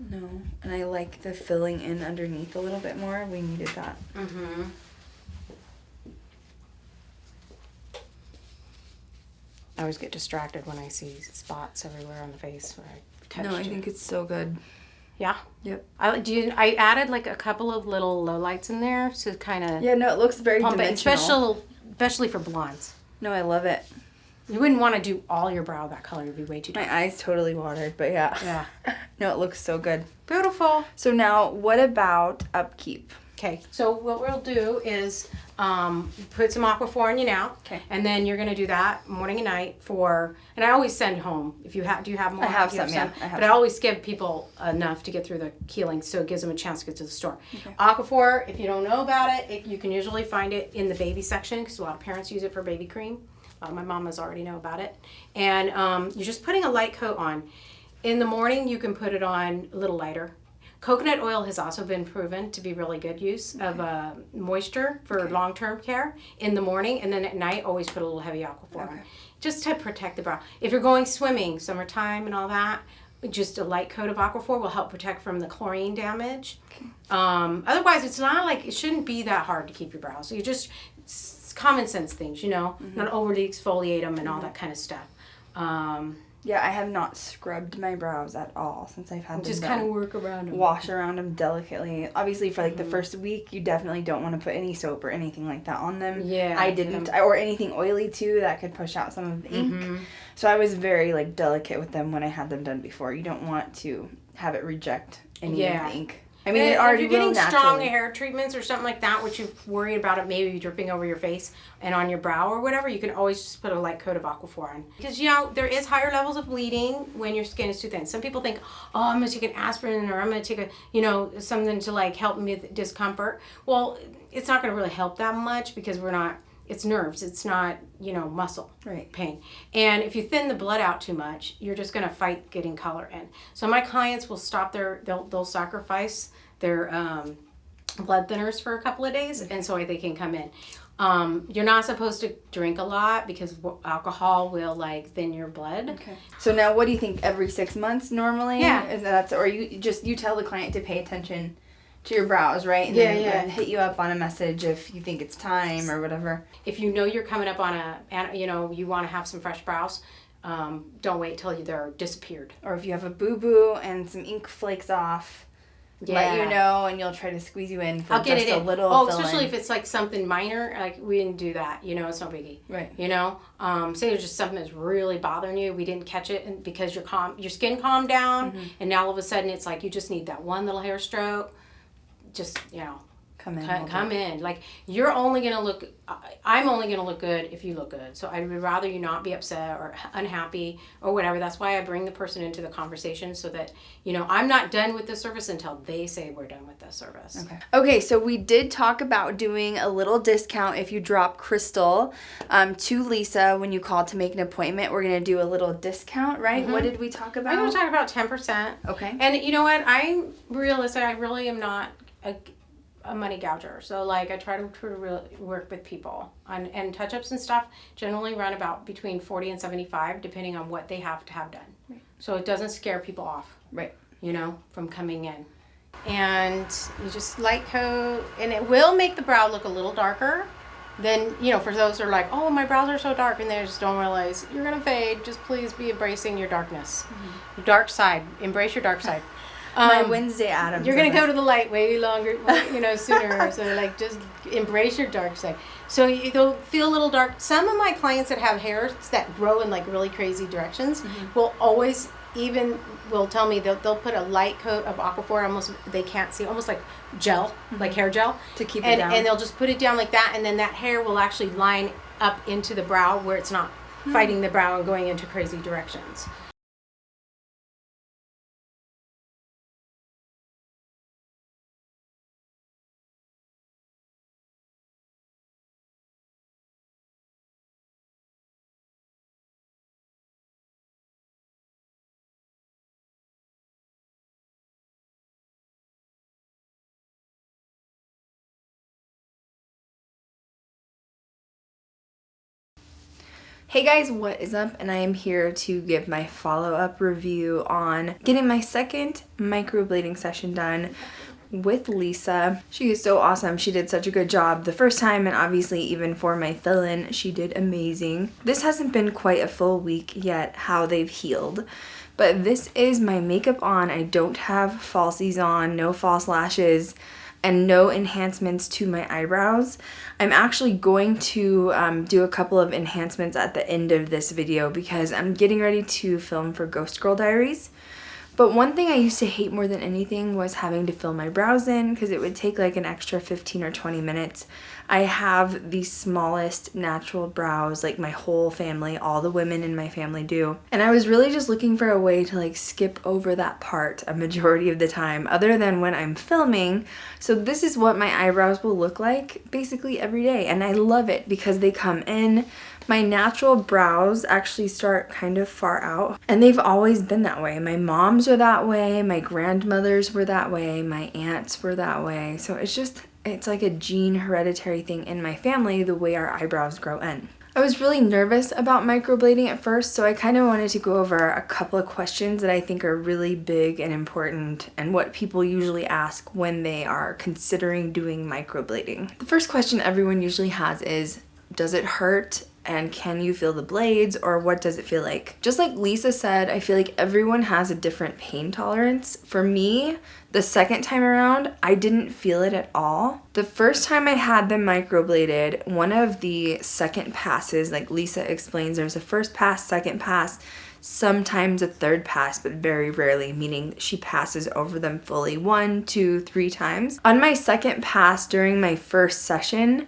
No. And I like the filling in underneath a little bit more. We needed that. Mm-hmm. I always get distracted when I see spots everywhere on the face where I touched No, I think it's so good. Yeah? Yep. I added like a couple of little lowlights in there to kind of Yeah, no, it looks very pump it, dimensional. especially for blondes. No, I love it. You wouldn't want to do all your brow that color. It would be way too dark. My eyes totally watered, but yeah. Yeah. No, it looks so good. Beautiful. So now, what about upkeep? Okay, so what we'll do is put some Aquaphor in you now. Okay. And then you're going to do that morning and night for, and I always send home. If you have, do you have more? I have Do you some, yeah. I have But I some. always give people enough to get through the healing, so it gives them a chance to get to the store. Okay. Aquaphor, if you don't know about it, you can usually find it in the baby section because a lot of parents use it for baby cream. A lot of my mamas already know about it. And you're just putting a light coat on. In the morning, you can put it on a little lighter. Coconut oil has also been proven to be really good use of moisture for long-term care in the morning, and then at night always put a little heavy Aquaphor on, just to protect the brow. If you're going swimming, summertime and all that, just a light coat of Aquaphor will help protect from the chlorine damage. Otherwise, it's not like, it shouldn't be that hard to keep your brows. So you just, it's common sense things, you know, not overly exfoliate them and all that kind of stuff. Yeah, I have not scrubbed my brows at all since I've had them Just done. kind of work around them. Wash around them delicately. Obviously, for like the first week, you definitely don't want to put any soap or anything like that on them. Yeah. I didn't, or anything oily too that could push out some of the ink. So I was very like delicate with them when I had them done before. You don't want to have it reject any of the ink. I mean, it already if you're will getting strong naturally. hair treatments or something like that, which you're worried about it maybe dripping over your face and on your brow or whatever, you can always just put a light coat of Aquaphor on. Because, you know, there is higher levels of bleeding when your skin is too thin. Some people think, oh, I'm going to take an aspirin or I'm going to take a, you know, something to like help me with discomfort. Well, it's not going to really help that much because we're not, it's nerves. It's not, you know, muscle pain. And if you thin the blood out too much, you're just going to fight getting color in. So my clients will stop they'll sacrifice their blood thinners for a couple of days and so they can come in. You're not supposed to drink a lot because alcohol will like thin your blood. Okay. So now what do you think, every 6 months normally? Yeah. Is that, or you tell the client to pay attention to your brows, right? And Yeah, then yeah. hit you up on a message if you think it's time or whatever. If you know you're coming up on you know, you want to have some fresh brows, don't wait till they're disappeared. Or if you have a boo-boo and some ink flakes off, let you know, and you'll try to squeeze you in for just a little especially if it's like something minor, like we didn't do that, you know, it's no biggie. Right. You know, say there's just something that's really bothering you, we didn't catch it because your skin calmed down, and now all of a sudden it's like you just need that one little hair stroke. Just, you know, come in. Like, you're only going to look, I'm only going to look good if you look good. So I would rather you not be upset or unhappy or whatever. That's why I bring the person into the conversation so that, you know, I'm not done with the service until they say we're done with the service. Okay, so we did talk about doing a little discount if you drop Krystal to Lisa when you call to make an appointment. We're going to do a little discount, right? What did we talk about? I'm going to talk about 10%. Okay. And you know what? I'm realistic. I really am not a money gouger. So like I try to really work with people and touch-ups and stuff generally run about between 40 and 75 depending on what they have to have done. Right. So it doesn't scare people off. Right. You know, from coming in. And you just light coat and it will make the brow look a little darker. Then, you know, for those who are like, oh, my brows are so dark, and they just don't realize you're going to fade. Just please be embracing your darkness. Your dark side. Embrace your dark side. My Wednesday Addams. You're going to go to the light way longer, you know, sooner. So, like, just embrace your dark side. So, you'll feel a little dark. Some of my clients that have hairs that grow in, like, really crazy directions will always will tell me they'll put a light coat of Aquaphor, almost, they can't see, almost like gel, like hair gel. To keep it down. And they'll just put it down like that, and then that hair will actually line up into the brow where it's not fighting the brow and going into crazy directions. Hey guys, what is up? And I am here to give my follow-up review on getting my second microblading session done with Lisa. She is so awesome. She did such a good job the first time, and obviously even for my fill-in, she did amazing. This hasn't been quite a full week yet how they've healed, but this is my makeup on. I don't have falsies on, no false lashes. and no enhancements to my eyebrows. I'm actually going to do a couple of enhancements at the end of this video because I'm getting ready to film for Ghost Girl Diaries. But one thing I used to hate more than anything was having to fill my brows in because it would take like an extra 15 or 20 minutes. I have the smallest natural brows, like my whole family, all the women in my family do. And I was really just looking for a way to like skip over that part a majority of the time other than when I'm filming. So this is what my eyebrows will look like basically every day. And I love it because they come in. My natural brows actually start kind of far out, and they've always been that way. My moms are that way, my grandmothers were that way, my aunts were that way. So it's like a gene hereditary thing in my family, the way our eyebrows grow in. I was really nervous about microblading at first, so I kind of wanted to go over a couple of questions that I think are really big and important and what people usually ask when they are considering doing microblading. The first question everyone usually has is, does it hurt? And can you feel the blades, or what does it feel like? Just like Lisa said, I feel like everyone has a different pain tolerance. For me, the second time around, I didn't feel it at all. The first time I had them microbladed, one of the second passes, like Lisa explains, there's a first pass, second pass, sometimes a third pass, but very rarely, meaning she passes over them fully 1, 2, 3 times. On my second pass during my first session,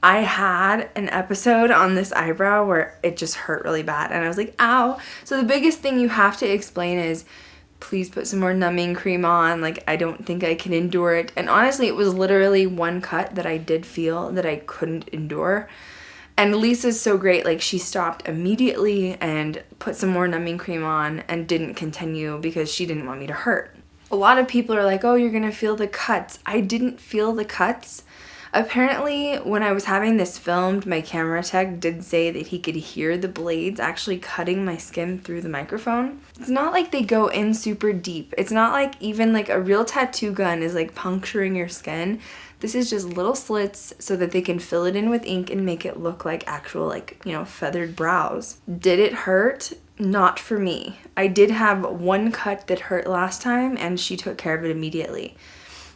I had an episode on this eyebrow where it just hurt really bad and I was like, ow. So the biggest thing you have to explain is, please put some more numbing cream on. Like, I don't think I can endure it. And honestly, it was literally one cut that I did feel that I couldn't endure. And Lisa's so great, like she stopped immediately and put some more numbing cream on and didn't continue because she didn't want me to hurt. A lot of people are like, oh, you're gonna feel the cuts. I didn't feel the cuts. Apparently, when I was having this filmed, my camera tech did say that he could hear the blades actually cutting my skin through the microphone. It's not like they go in super deep. It's not like even like a real tattoo gun is like puncturing your skin. This is just little slits so that they can fill it in with ink and make it look like actual, like, you know, feathered brows. Did it hurt? Not for me. I did have one cut that hurt last time and she took care of it immediately.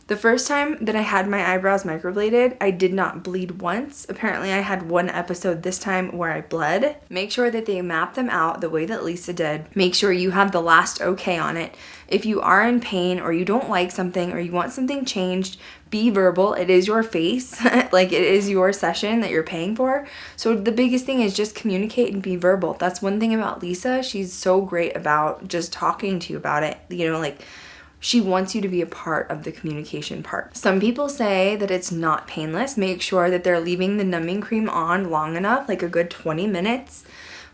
The first time that I had my eyebrows microbladed, I did not bleed once. Apparently I had one episode this time where I bled. Make sure that they map them out the way that Lisa did. Make sure you have the last okay on it. If you are in pain or you don't like something or you want something changed, be verbal. It is your face. Like, it is your session that you're paying for. So the biggest thing is just communicate and be verbal. That's one thing about Lisa. She's so great about just talking to you about it. You know, like, she wants you to be a part of the communication part. Some people say that it's not painless. Make sure that they're leaving the numbing cream on long enough, like a good 20 minutes.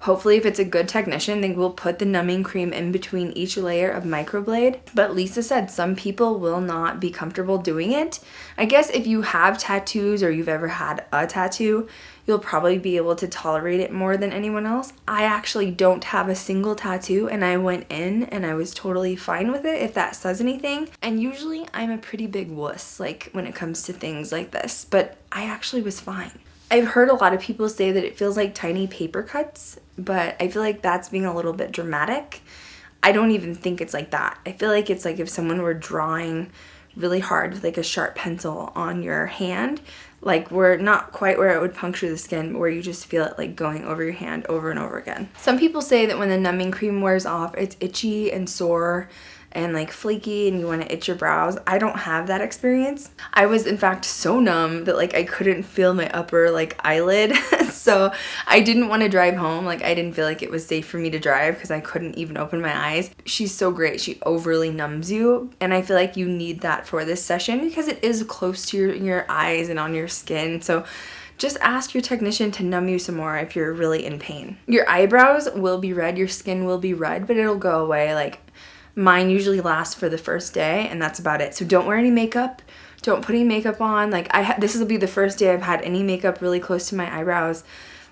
Hopefully, if it's a good technician, they will put the numbing cream in between each layer of microblade. But Lisa said some people will not be comfortable doing it. I guess if you have tattoos or you've ever had a tattoo, you'll probably be able to tolerate it more than anyone else. I actually don't have a single tattoo and I went in and I was totally fine with it, if that says anything. And usually I'm a pretty big wuss, like, when it comes to things like this, but I actually was fine. I've heard a lot of people say that it feels like tiny paper cuts, but I feel like that's being a little bit dramatic. I don't even think it's like that. I feel like it's like if someone were drawing really hard with like a sharp pencil on your hand, like, we're not quite where it would puncture the skin, but where you just feel it like going over your hand over and over again. Some people say that when the numbing cream wears off, it's itchy and sore and like flaky and you want to itch your brows. I don't have that experience. I was in fact so numb that like I couldn't feel my upper like eyelid. So I didn't want to drive home. Like, I didn't feel like it was safe for me to drive because I couldn't even open my eyes. She's so great. She overly numbs you. And I feel like you need that for this session because it is close to your eyes and on your skin. So just ask your technician to numb you some more if you're really in pain. Your eyebrows will be red, your skin will be red, but it'll go away. Like, mine usually lasts for the first day and that's about it. So don't wear any makeup. Don't put any makeup on. Like, this will be the first day I've had any makeup really close to my eyebrows.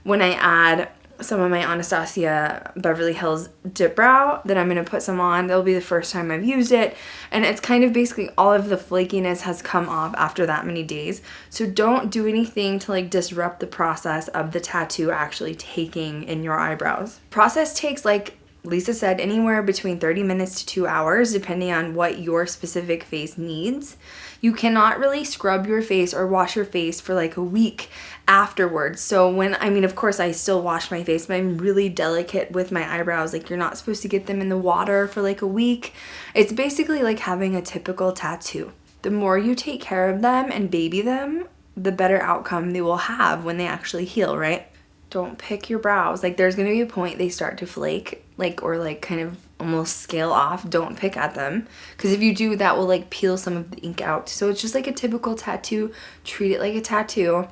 When I add some of my Anastasia Beverly Hills Dip Brow that I'm going to put some on, that'll be the first time I've used it. And it's kind of basically all of the flakiness has come off after that many days. So don't do anything to like disrupt the process of the tattoo actually taking in your eyebrows. Process takes like Lisa said anywhere between 30 minutes to 2 hours, depending on what your specific face needs. You cannot really scrub your face or wash your face for like a week afterwards. So of course I still wash my face, but I'm really delicate with my eyebrows. Like, you're not supposed to get them in the water for like a week. It's basically like having a typical tattoo. The more you take care of them and baby them, the better outcome they will have when they actually heal, right? Don't pick your brows. Like, there's gonna be a point they start to flake, like, or like kind of almost scale off. Don't pick at them, because if you do, that will like peel some of the ink out. So it's just like a typical tattoo. Treat it like a tattoo.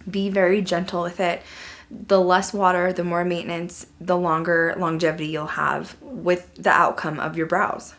Be very gentle with it. The less water, the more maintenance, the longer longevity you'll have with the outcome of your brows.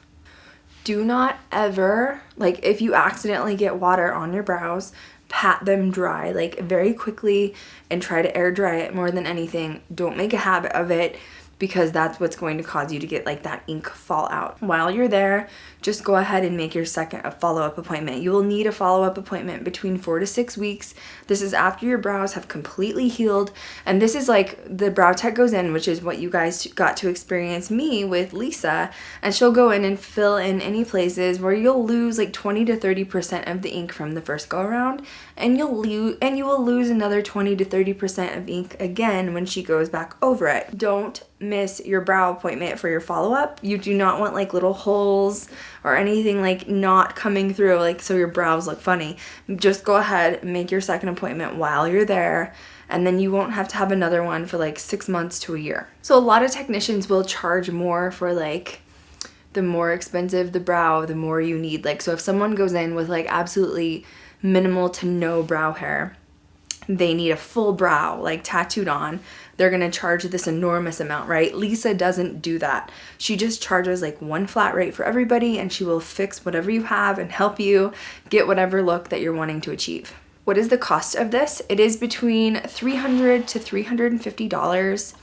Do not ever, like, if you accidentally get water on your brows, pat them dry like very quickly and try to air dry it more than anything. Don't make a habit of it, because that's what's going to cause you to get like that ink fall out. While you're there, just go ahead and make your second follow-up appointment. You will need a follow-up appointment between 4 to 6 weeks. This is after your brows have completely healed, and this is like the brow tech goes in, which is what you guys got to experience me with Lisa, and she'll go in and fill in any places where you'll lose like 20 to 30% of the ink from the first go around, and you will lose another 20 to 30% of ink again when she goes back over it. Don't miss your brow appointment for your follow-up. You do not want like little holes or anything like not coming through, like so your brows look funny. Just go ahead and make your second appointment while you're there, and then you won't have to have another one for like 6 months to a year. So a lot of technicians will charge more for like the more expensive the brow, the more you need. Like, so if someone goes in with like absolutely minimal to no brow hair, they need a full brow like tattooed on, they're gonna charge this enormous amount, right? Lisa doesn't do that. She just charges like one flat rate for everybody, and she will fix whatever you have and help you get whatever look that you're wanting to achieve. What is the cost of this? It is between $300 to $350.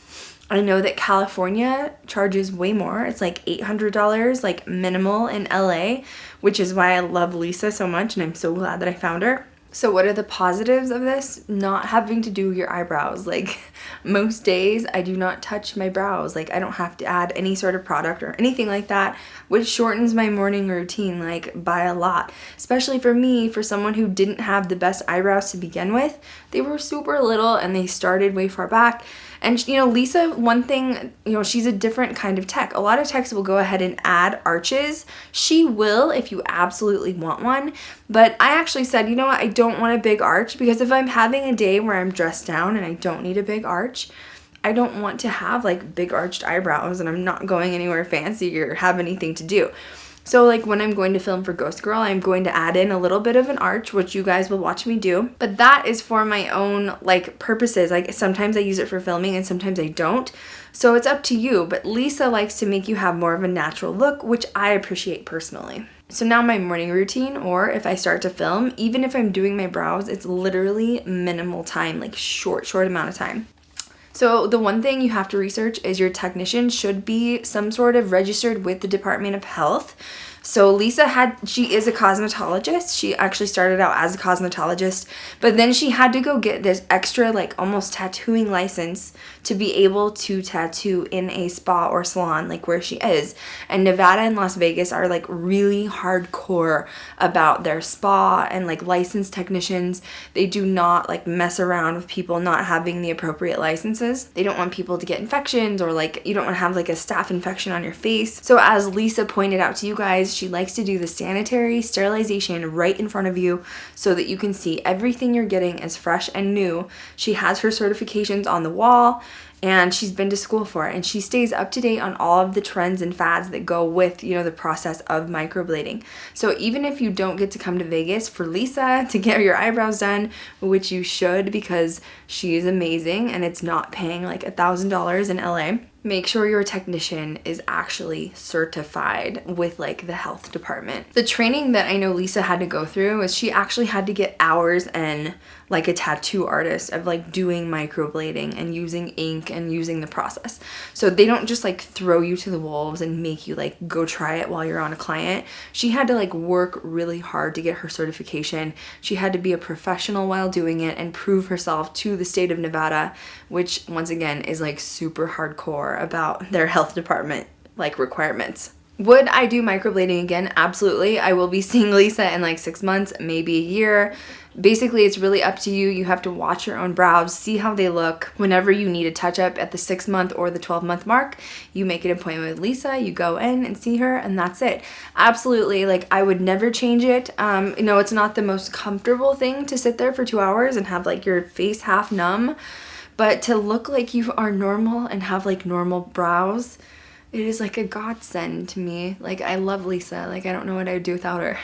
I know that California charges way more. It's like $800, like minimal in LA, which is why I love Lisa so much, and I'm so glad that I found her. So what are the positives of this? Not having to do your eyebrows. Like, most days I do not touch my brows. Like, I don't have to add any sort of product or anything like that, which shortens my morning routine like by a lot. Especially for me, for someone who didn't have the best eyebrows to begin with. They were super little and they started way far back. And, you know, Lisa, one thing, you know, she's a different kind of tech. A lot of techs will go ahead and add arches. She will if you absolutely want one. But I actually said, you know what, I don't want a big arch, because if I'm having a day where I'm dressed down and I don't need a big arch, I don't want to have like big arched eyebrows and I'm not going anywhere fancy or have anything to do. So like when I'm going to film for Ghost Girl, I'm going to add in a little bit of an arch, which you guys will watch me do. But that is for my own like purposes. Like sometimes I use it for filming and sometimes I don't. So it's up to you. But Lisa likes to make you have more of a natural look, which I appreciate personally. So now my morning routine, or if I start to film, even if I'm doing my brows, it's literally minimal time, like short amount of time. So the one thing you have to research is your technician should be some sort of registered with the Department of Health. So Lisa she is a cosmetologist. She actually started out as a cosmetologist, but then she had to go get this extra like almost tattooing license to be able to tattoo in a spa or salon like where she is. And Nevada and Las Vegas are like really hardcore about their spa and like licensed technicians. They do not like mess around with people not having the appropriate licenses. They don't want people to get infections, or like you don't want to have like a staph infection on your face. So as Lisa pointed out to you guys, she likes to do the sanitary sterilization right in front of you so that you can see everything you're getting is fresh and new. She has her certifications on the wall, and she's been to school for it, and she stays up to date on all of the trends and fads that go with, you know, the process of microblading. So even if you don't get to come to Vegas for Lisa to get your eyebrows done, which you should because she is amazing and it's not paying like $1,000 in LA, make sure your technician is actually certified with like the health department. The training that I know Lisa had to go through is she actually had to get hours in like a tattoo artist of like doing microblading and using ink think and using the process. So they don't just like throw you to the wolves and make you like go try it while you're on a client. She had to like work really hard to get her certification. She had to be a professional while doing it and prove herself to the state of Nevada, which once again is like super hardcore about their health department like requirements. Would I do microblading again? Absolutely. I will be seeing Lisa in like 6 months, maybe a year. Basically, it's really up to you. You have to watch your own brows, see how they look. Whenever you need a touch up at the 6-month or the 12-month mark, you make an appointment with Lisa, you go in and see her, and that's it. Absolutely, like I would never change it. You know, it's not the most comfortable thing to sit there for 2 hours and have like your face half numb, but to look like you are normal and have like normal brows, it is like a godsend to me. Like I love Lisa, like I don't know what I would do without her.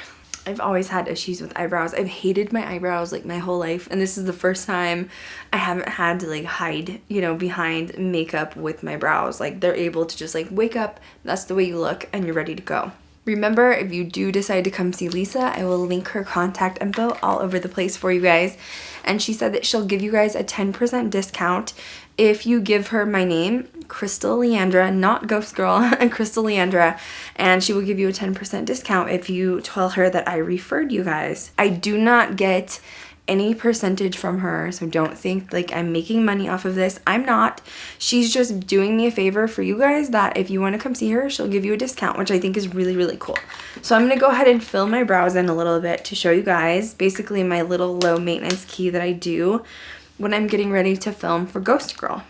I've always had issues with eyebrows. I've hated my eyebrows like my whole life, and this is the first time I haven't had to like hide, you know, behind makeup with my brows. Like they're able to just like wake up, that's the way you look, and you're ready to go. Remember, if you do decide to come see Lisa, I will link her contact info all over the place for you guys. And she said that she'll give you guys a 10% discount if you give her my name, Krystal Leandra, not Ghost Girl, and Krystal Leandra, and she will give you a 10% discount if you tell her that I referred you guys. I do not get any percentage from her, so don't think like I'm making money off of this. I'm not. She's just doing me a favor for you guys that if you want to come see her, she'll give you a discount, which I think is really, really cool. So I'm going to go ahead and fill my brows in a little bit to show you guys basically my little low maintenance key that I do when I'm getting ready to film for Ghost Girl.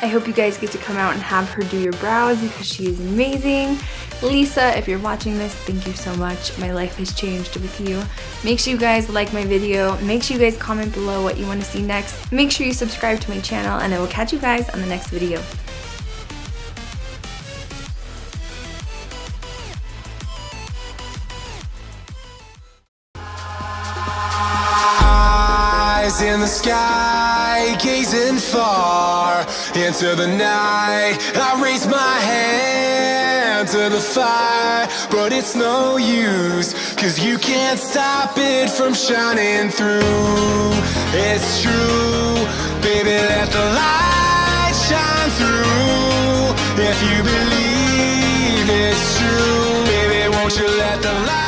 I hope you guys get to come out and have her do your brows because she is amazing. Lisa, if you're watching this, thank you so much. My life has changed with you. Make sure you guys like my video. Make sure you guys comment below what you want to see next. Make sure you subscribe to my channel, and I will catch you guys on the next video. Eyes in the sky, gazing far into the night. I raise my hand to the fire, but it's no use, 'cause you can't stop it from shining through. It's true, baby, let the light shine through. If you believe it's true, baby, won't you let the light